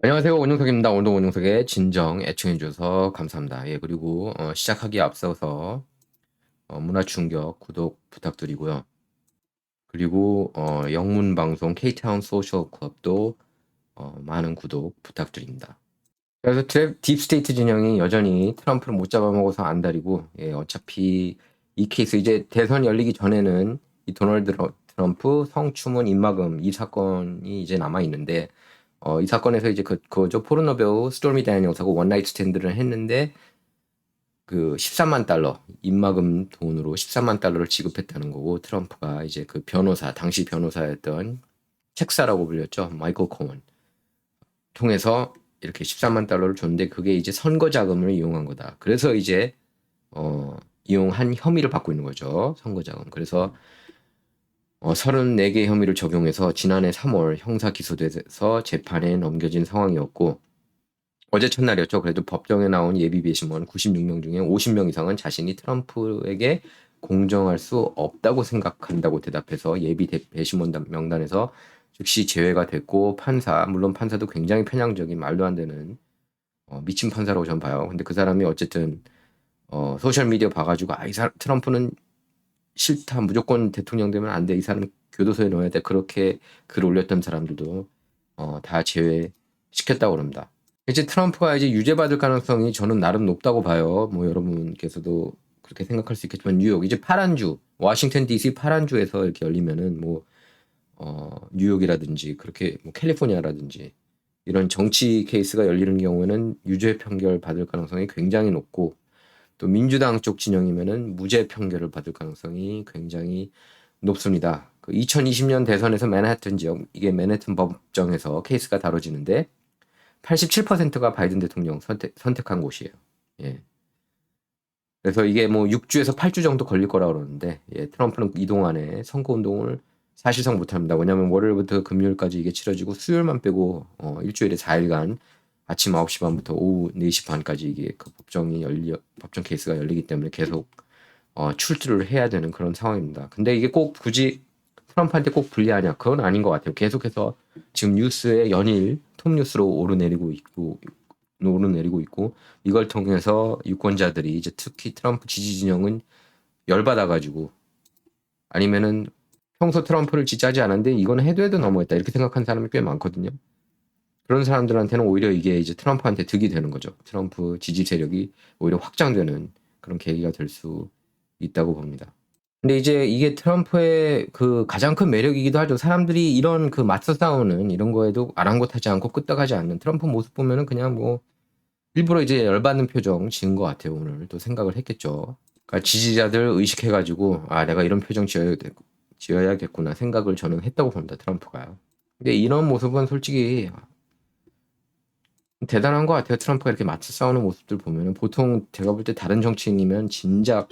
안녕하세요. 원용석입니다. 오늘도 원용석의 진정 애청해 주셔서 감사합니다. 예, 그리고 시작하기에 앞서서 문화 충격 구독 부탁드리고요. 그리고 영문 방송 K타운 소셜 클럽도 많은 구독 부탁드립니다. 그래서 딥스테이트 진영이 여전히 트럼프를 못 잡아먹어서 안달이고, 예, 어차피 이 케이스 이제 대선 열리기 전에는 이 도널드 트럼프 성추문 입막음 이 사건이 이제 남아 있는데, 이 사건에서 이제 그저 포르노 배우 스토미 다니엘스하고 원나잇 스탠드를 했는데 그 13만 달러 입막음 돈으로 13만 달러를 지급했다는 거고, 트럼프가 이제 그 변호사 당시 변호사였던 책사라고 불렸죠, 마이클 코먼 통해서 이렇게 13만 달러를 줬는데, 그게 이제 선거 자금을 이용한 거다. 그래서 이제 어, 이용한 혐의를 받고 있는 거죠, 선거 자금. 그래서 34개 혐의를 적용해서 지난해 3월 형사 기소돼서 재판에 넘겨진 상황이었고, 어제 첫날이었죠. 그래도 법정에 나온 예비 배심원 96명 중에 50명 이상은 자신이 트럼프에게 공정할 수 없다고 생각한다고 대답해서 예비 배심원 명단에서 즉시 제외가 됐고, 물론 판사도 굉장히 편향적인 말도 안 되는 미친 판사라고 전 봐요. 근데 그 사람이 어쨌든 소셜 미디어 봐가지고 트럼프는 싫다, 무조건 대통령 되면 안 돼, 이 사람 교도소에 넣어야 돼, 그렇게 글 올렸던 사람들도 다 제외시켰다고 그럽니다. 이제 트럼프가 이제 유죄받을 가능성이 저는 나름 높다고 봐요. 뭐 여러분께서도 그렇게 생각할 수 있겠지만, 뉴욕 이제 파란 주, 워싱턴 DC 파란 주에서 이렇게 열리면은 뭐 뉴욕이라든지 그렇게 뭐 캘리포니아라든지 이런 정치 케이스가 열리는 경우에는 유죄 판결 받을 가능성이 굉장히 높고, 또 민주당 쪽 진영이면은 무죄 판결을 받을 가능성이 굉장히 높습니다. 그 2020년 대선에서 맨하튼 지역, 이게 맨해튼 법정에서 케이스가 다뤄지는데 87%가 바이든 대통령 선택한 곳이에요. 예. 그래서 이게 뭐 6주에서 8주 정도 걸릴 거라고 그러는데, 예, 트럼프는 이동 안에 선거 운동을 사실상 못합니다. 왜냐하면 월요일부터 금요일까지 이게 치러지고, 수요일만 빼고 일주일에 4일간 아침 9시 반부터 오후 4시 반까지 이게 그 법정 케이스가 열리기 때문에 계속 출두를 해야 되는 그런 상황입니다. 근데 이게 꼭 굳이 트럼프한테 꼭 불리하냐? 그건 아닌 것 같아요. 계속해서 지금 뉴스에 연일 톱 뉴스로 오르내리고 있고, 이걸 통해서 유권자들이 이제 특히 트럼프 지지 진영은 열받아가지고, 아니면은 평소 트럼프를 지지하지 않았는데 이건 해도 너무했다, 이렇게 생각하는 사람이 꽤 많거든요. 그런 사람들한테는 오히려 이게 이제 트럼프한테 득이 되는 거죠. 트럼프 지지 세력이 오히려 확장되는 그런 계기가 될 수 있다고 봅니다. 근데 이제 이게 트럼프의 그 가장 큰 매력이기도 하죠. 사람들이 이런 그 맞서 싸우는 이런 거에도 아랑곳하지 않고 끄떡하지 않는 트럼프 모습 보면은 그냥 뭐 일부러 이제 열받는 표정 지은 것 같아요. 오늘 또 생각을 했겠죠. 그러니까 지지자들 의식해가지고, 아, 내가 이런 표정 지어야겠구나 생각을 저는 했다고 봅니다, 트럼프가요. 근데 이런 모습은 솔직히 대단한 것 같아요. 트럼프가 이렇게 맞서 싸우는 모습들 보면은, 보통 제가 볼 때 다른 정치인이면 진작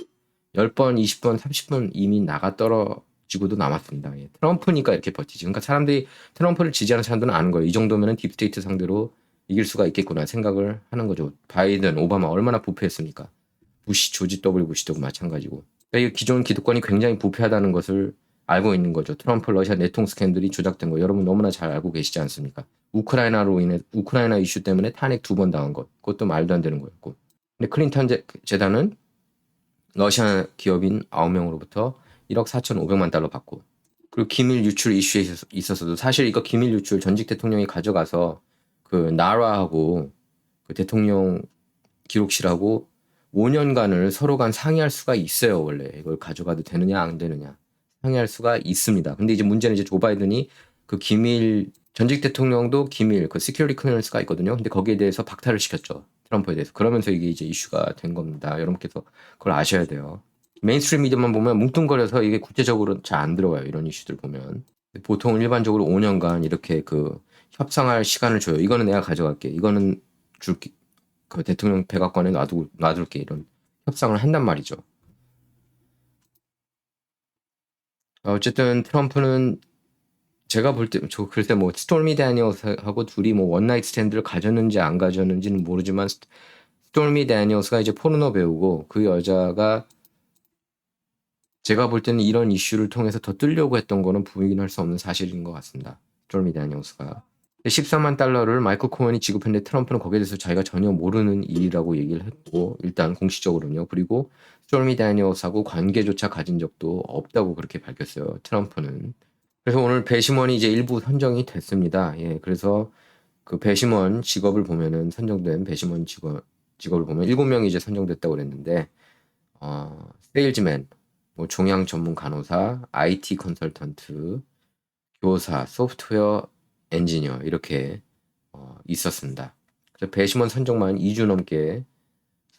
10번, 20번, 30번 이미 나가 떨어지고도 남았습니다. 예. 트럼프니까 이렇게 버티지. 그러니까 사람들이 트럼프를 지지하는 사람들은 아는 거예요. 이 정도면은 딥스테이트 상대로 이길 수가 있겠구나 생각을 하는 거죠. 바이든, 오바마 얼마나 부패했습니까? 조지 W 부시도 마찬가지고. 그러니까 이 기존 기득권이 굉장히 부패하다는 것을 알고 있는 거죠. 트럼프 러시아 내통 스캔들이 조작된 거 여러분 너무나 잘 알고 계시지 않습니까? 우크라이나 이슈 때문에 탄핵 2번 당한 것, 그것도 말도 안 되는 거였고. 근데 클린턴 재단은 러시아 기업인 9명으로부터 1억 4,500만 달러 받고, 그리고 기밀 유출 이슈에 있어서도 사실 이거 기밀 유출 전직 대통령이 가져가서 그 나라하고 그 대통령 기록실하고 5년간을 서로 간 상의할 수가 있어요. 원래 이걸 가져가도 되느냐 안 되느냐 상의할 수가 있습니다. 근데 이제 문제는 이제 조 바이든이 그 기밀, 전직 대통령도 기밀 그 시큐리티 클리어런스가 있거든요. 근데 거기에 대해서 박탈을 시켰죠, 트럼프에 대해서. 그러면서 이게 이제 이슈가 된 겁니다. 여러분께서 그걸 아셔야 돼요. 메인스트림 미디어만 보면 뭉뚱거려서 이게 구체적으로 잘 안 들어가요, 이런 이슈들 보면. 보통 일반적으로 5년간 이렇게 그 협상할 시간을 줘요. 이거는 내가 가져갈게, 이거는 줄게, 그 대통령 백악관에 놔둘게, 이런 협상을 한단 말이죠. 어쨌든 트럼프는 제가 볼 때, 저 글쎄 뭐 스토미 다니엘스하고 둘이 뭐 원나잇 스탠드를 가졌는지 안 가졌는지는 모르지만, 스토미 다니엘스가 이제 포르노 배우고, 그 여자가 제가 볼 때는 이런 이슈를 통해서 더 뜨려고 했던 거는 부인할 수 없는 사실인 것 같습니다. 스토미 다니엘스가. $14만 달러를 마이클 코hen이 지급했는데 트럼프는 거기에 대해서 자기가 전혀 모르는 일이라고 얘기를 했고 일단 공식적으로는요. 그리고 스토미 다니엘스하고 관계조차 가진 적도 없다고 그렇게 밝혔어요. 트럼프는. 그래서 오늘 배심원이 이제 일부 선정이 됐습니다. 예, 그래서 그 배심원 직업을 보면은 선정된 배심원 직업을 보면 7명이 이제 선정됐다고 그랬는데 세일즈맨, 뭐 종양 전문 간호사, IT 컨설턴트, 교사, 소프트웨어 엔지니어 이렇게 있었습니다. 그래서 배심원 선정만 2주 넘게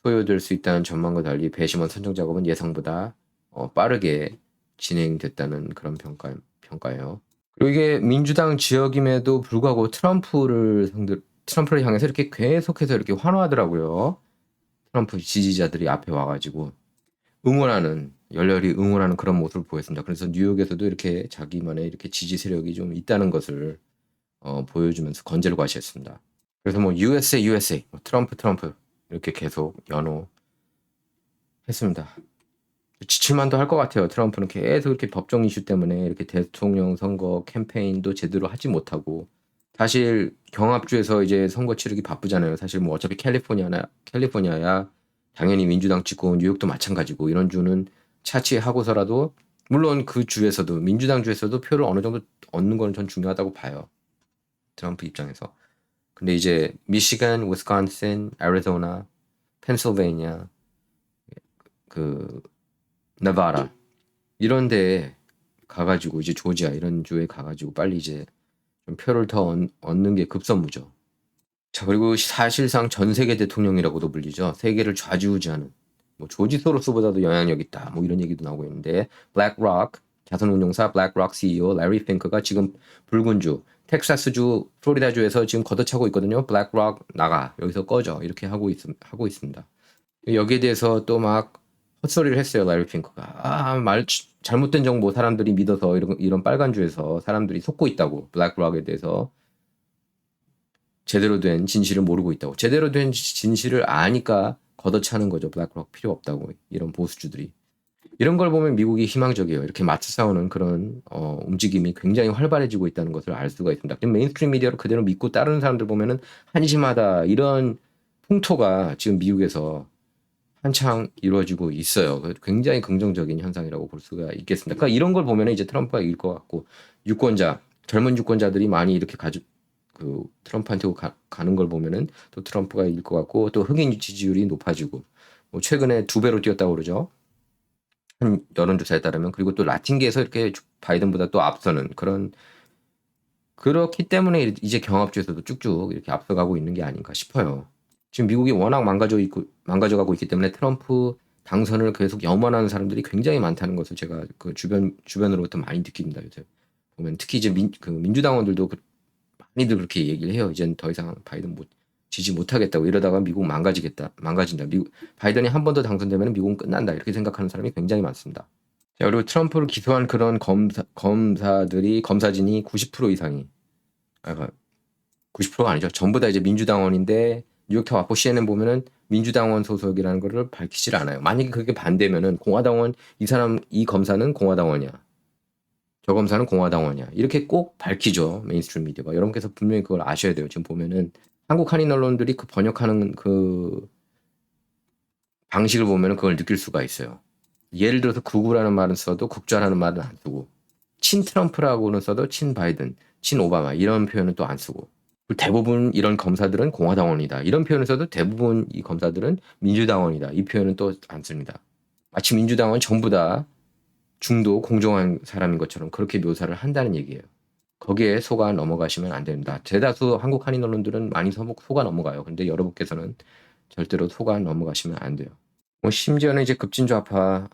소요될 수 있다는 전망과 달리 배심원 선정 작업은 예상보다 빠르게 진행됐다는 그런 평가예요. 그리고 이게 민주당 지역임에도 불구하고 트럼프를 향해서 이렇게 계속해서 이렇게 환호하더라고요. 트럼프 지지자들이 앞에 와가지고 열렬히 응원하는 그런 모습을 보였습니다. 그래서 뉴욕에서도 이렇게 자기만의 이렇게 지지 세력이 좀 있다는 것을 보여주면서 건재를 과시했습니다. 그래서 뭐 USA 뭐 트럼프 이렇게 계속 연호했습니다. 지칠만도 할 것 같아요. 트럼프는 계속 이렇게 법정 이슈 때문에 이렇게 대통령 선거 캠페인도 제대로 하지 못하고 사실 경합주에서 이제 선거 치르기 바쁘잖아요. 사실 뭐 어차피 캘리포니아야 당연히 민주당 찍고 뉴욕도 마찬가지고 이런 주는 차치하고서라도 물론 그 주에서도 민주당 주에서도 표를 어느 정도 얻는 건 전 중요하다고 봐요. 트럼프 입장에서. 근데 이제 미시간, 위스콘신, 애리조나, 펜실베이니아, 그 네바다 이런 데에 가가지고 이제 조지아 이런 주에 가가지고 빨리 이제 좀 표를 더 얻는 게 급선무죠. 자, 그리고 사실상 전 세계 대통령이라고도 불리죠. 세계를 좌지우지하는 뭐 조지 소로스보다도 영향력 있다. 뭐 이런 얘기도 나오고 있는데 블랙록 자산운용사 블랙록 CEO 레리 핑크가 지금 붉은 주 텍사스주 플로리다주에서 지금 걷어차고 있거든요. 블랙록 나가 여기서 꺼져 이렇게 하고 있습니다. 여기에 대해서 또 막 헛소리를 했어요. 레리 핑크가 말 잘못된 정보 사람들이 믿어서 이런 빨간 주에서 사람들이 속고 있다고 블랙록에 대해서 제대로 된 진실을 모르고 있다고. 제대로 된 진실을 아니까 걷어차는 거죠. 블랙록 필요 없다고. 이런 보수주들이. 이런 걸 보면 미국이 희망적이에요. 이렇게 맞서 싸우는 그런 움직임이 굉장히 활발해지고 있다는 것을 알 수가 있습니다. 지금 메인스트림 미디어를 그대로 믿고 따르는 사람들 보면은 한심하다. 이런 풍토가 지금 미국에서 한창 이루어지고 있어요. 굉장히 긍정적인 현상이라고 볼 수가 있겠습니다. 그러니까 이런 걸 보면 이제 트럼프가 이길 것 같고 젊은 유권자들이 많이 이렇게 그 트럼프한테 가는 걸 보면은 또 트럼프가 이길 것 같고 또 흑인 지지율이 높아지고 뭐 최근에 2배로 뛰었다고 그러죠. 한 여론조사에 따르면 그리고 또 라틴계에서 이렇게 바이든보다 또 앞서는 그렇기 때문에 이제 경합주에서도 쭉쭉 이렇게 앞서가고 있는 게 아닌가 싶어요. 지금 미국이 워낙 망가져가고 있기 때문에 트럼프 당선을 계속 염원하는 사람들이 굉장히 많다는 것을 제가 그 주변으로부터 많이 느낍니다. 요새 보면 특히 이제 민주당원들도 많이들 그렇게 얘기를 해요. 이젠 더 이상 바이든 지지 못하겠다고 이러다가 미국 망가진다. 바이든이 한 번 더 당선되면 미국은 끝난다. 이렇게 생각하는 사람이 굉장히 많습니다. 자, 그리고 트럼프를 기소한 그런 검사진이 90% 이상이, 90%가 아니죠. 전부 다 이제 민주당원인데 뉴욕타워포 CNN 보면은 민주당원 소속이라는 거를 밝히질 않아요. 만약에 그게 반대면은 이 검사는 공화당원이야. 저 검사는 공화당원이야. 이렇게 꼭 밝히죠. 메인스트림 미디어가. 여러분께서 분명히 그걸 아셔야 돼요. 지금 보면은 한국 한인 언론들이 그 번역하는 그 방식을 보면은 그걸 느낄 수가 있어요. 예를 들어서 극우라는 말은 써도 국좌라는 말은 안 쓰고 친 트럼프라고는 써도 친 바이든, 친 오바마 이런 표현은 또 안 쓰고 대부분 이런 검사들은 공화당원이다. 이런 표현을 써도 대부분 이 검사들은 민주당원이다. 이 표현은 또 안 씁니다. 마치 민주당은 전부 다 중도 공정한 사람인 것처럼 그렇게 묘사를 한다는 얘기예요. 거기에 속아 넘어가시면 안 됩니다. 대다수 한국 한인 언론들은 많이 속아 넘어가요. 근데 여러분께서는 절대로 속아 넘어가시면 안 돼요. 뭐 심지어는 이제 급진 좌파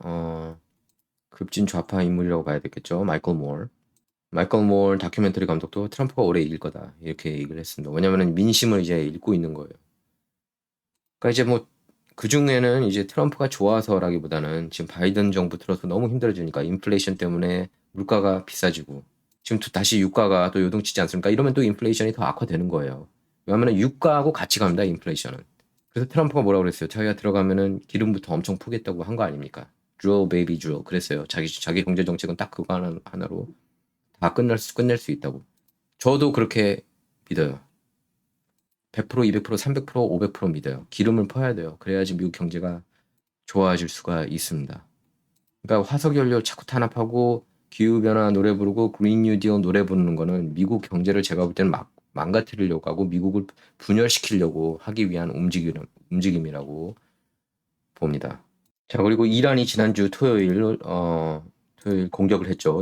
인물이라고 봐야 되겠죠. 마이클 몰 다큐멘터리 감독도 트럼프가 올해 이길 거다. 이렇게 얘기를 했습니다. 왜냐면은 민심을 이제 읽고 있는 거예요. 그러니까 이제 뭐 그중에는 이제 트럼프가 좋아서라기보다는 지금 바이든 정부 들어서 너무 힘들어지니까 인플레이션 때문에 물가가 비싸지고 지금 또 다시 유가가 또 요동치지 않습니까? 이러면 또 인플레이션이 더 악화되는 거예요. 왜냐하면 유가하고 같이 갑니다, 인플레이션은. 그래서 트럼프가 뭐라고 그랬어요? 자기가 들어가면은 기름부터 엄청 푸겠다고 한 거 아닙니까? drill baby drill 그랬어요. 자기 경제 정책은 딱 그거 하나로 다 끝낼 수 있다고. 저도 그렇게 믿어요. 100%, 200%, 300%, 500% 믿어요. 기름을 퍼야 돼요. 그래야지 미국 경제가 좋아질 수가 있습니다. 그러니까 화석연료 자꾸 탄압하고 기후변화 노래 부르고 그린 뉴딜 노래 부르는 거는 미국 경제를 제가 볼 때는 망가뜨리려고 하고 미국을 분열시키려고 하기 위한 움직임이라고 봅니다. 자, 그리고 이란이 지난주 토요일 공격을 했죠.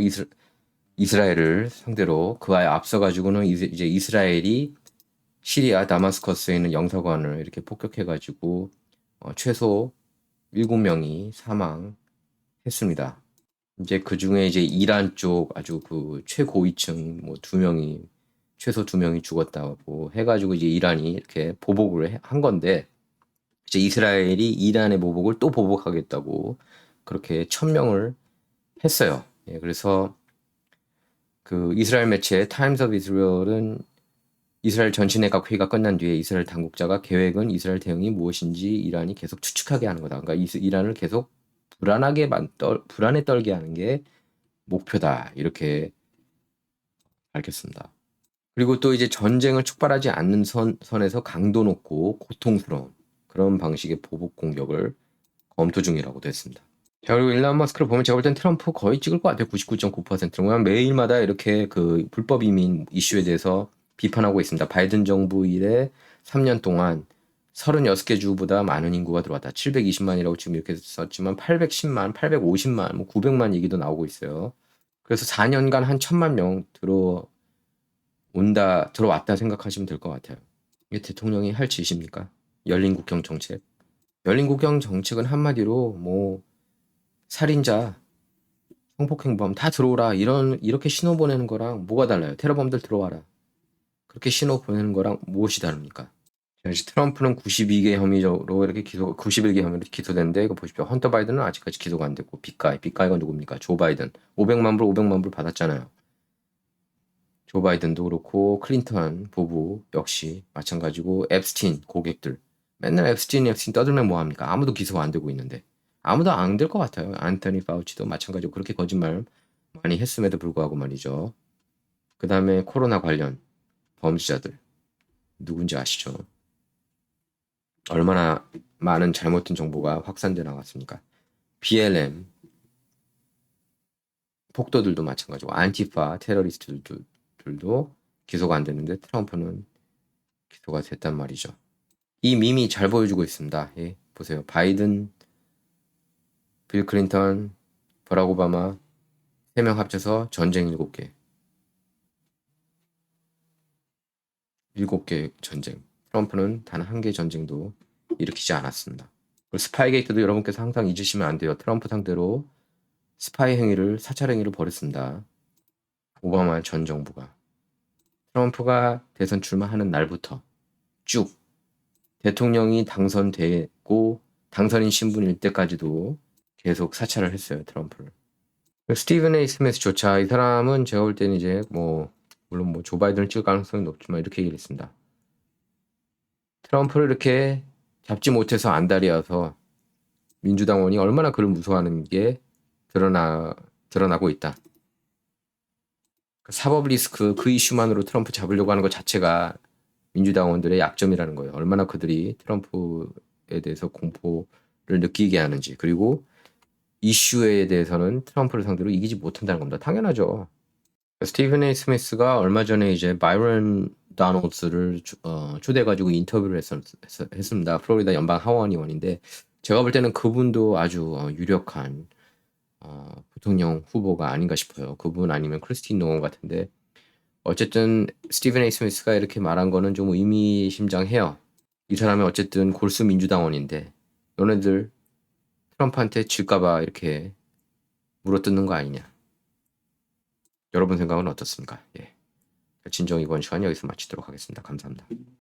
이스라엘을 상대로. 그와에 앞서가지고는 이제 이스라엘이 시리아 다마스커스에 있는 영사관을 이렇게 폭격해가지고 최소 7명이 사망했습니다. 이제 그 중에 이제 이란 쪽 아주 그 최고위층 뭐 최소 2명이 죽었다고 해가지고 이제 이란이 이렇게 보복을 한 건데 이제 이스라엘이 이란의 보복을 또 보복하겠다고 그렇게 천명을 했어요. 예, 그래서 그 이스라엘 매체 타임스 오브 이스라엘은 이스라엘 전시내각 회의가 끝난 뒤에 이스라엘 당국자가 계획은 이스라엘 대응이 무엇인지 이란이 계속 추측하게 하는 거다. 그러니까 이란을 계속 불안에 떨게 하는 게 목표다. 이렇게 밝혔습니다. 그리고 또 이제 전쟁을 촉발하지 않는 선에서 강도 높고 고통스러운 그런 방식의 보복 공격을 검토 중이라고도 했습니다. 자, 그리고 일론 머스크를 보면 제가 볼 땐 트럼프 거의 찍을 것 같아요. 99.9%는 매일마다 이렇게 그 불법 이민 이슈에 대해서 비판하고 있습니다. 바이든 정부 이래 3년 동안 36개 주보다 많은 인구가 들어왔다. 720만이라고 지금 이렇게 썼지만 810만, 850만, 뭐 900만 얘기도 나오고 있어요. 그래서 4년간 한 1000만 명 들어왔다 생각하시면 될 것 같아요. 이게 대통령이 할 짓입니까? 열린 국경 정책. 열린 국경 정책은 한마디로 뭐 살인자, 성폭행범 다 들어오라 이렇게 신호 보내는 거랑 뭐가 달라요? 테러범들 들어와라. 그렇게 신호 보내는 거랑 무엇이 다릅니까? 트럼프는 92개 혐의로 이렇게 91개 혐의로 기소됐는데 이거 보십시오. 헌터 바이든은 아직까지 기소가 안 됐고 빅가이가 누굽니까? 조 바이든 500만 불 받았잖아요. 조 바이든도 그렇고 클린턴 부부 역시 마찬가지고 앱스틴 고객들 맨날 앱스틴 떠들면 뭐합니까? 아무도 기소가 안 되고 있는데 아무도 안 될 것 같아요. 안토니 파우치도 마찬가지고 그렇게 거짓말 많이 했음에도 불구하고 말이죠. 그 다음에 코로나 관련 범죄자들 누군지 아시죠? 얼마나 많은 잘못된 정보가 확산돼 나갔습니까? BLM 폭도들도 마찬가지고 안티파 테러리스트들도 기소가 안 됐는데 트럼프는 기소가 됐단 말이죠. 이 밈이 잘 보여주고 있습니다. 예, 보세요. 바이든, 빌 클린턴, 버락 오바마 3명 합쳐서 전쟁 7개. 7개 전쟁. 트럼프는 단 1개 전쟁도 일으키지 않았습니다. 스파이게이트도 여러분께서 항상 잊으시면 안 돼요. 트럼프 상대로 사찰 행위를 벌였습니다. 오바마 전 정부가. 트럼프가 대선 출마하는 날부터 쭉 대통령이 당선되고 당선인 신분일 때까지도 계속 사찰을 했어요. 트럼프를. 스티븐 A. 스미스조차 이 사람은 제가 볼 때는 이제 물론 조 바이든을 찍을 가능성이 높지만 이렇게 얘기를 했습니다. 트럼프를 이렇게 잡지 못해서 안달이어서 민주당원이 얼마나 그를 무서워하는 게 드러나고 있다. 사법 리스크 그 이슈만으로 트럼프 잡으려고 하는 것 자체가 민주당원들의 약점이라는 거예요. 얼마나 그들이 트럼프에 대해서 공포를 느끼게 하는지 그리고 이슈에 대해서는 트럼프를 상대로 이기지 못한다는 겁니다. 당연하죠. 스티븐 A. 스미스가 얼마 전에 이제 바이런 다노스를 초대해가지고 인터뷰를 했습니다. 플로리다 연방 하원 의원인데 제가 볼 때는 그분도 아주 유력한 부통령 후보가 아닌가 싶어요. 그분 아니면 크리스틴 노건 같은데 어쨌든 스티븐 A. 스미스가 이렇게 말한 거는 좀 의미심장해요. 이 사람이 어쨌든 골수 민주당원인데 너네들 트럼프한테 질까봐 이렇게 물어뜯는 거 아니냐. 여러분 생각은 어떻습니까? 예. 진정 이번 시간 여기서 마치도록 하겠습니다. 감사합니다.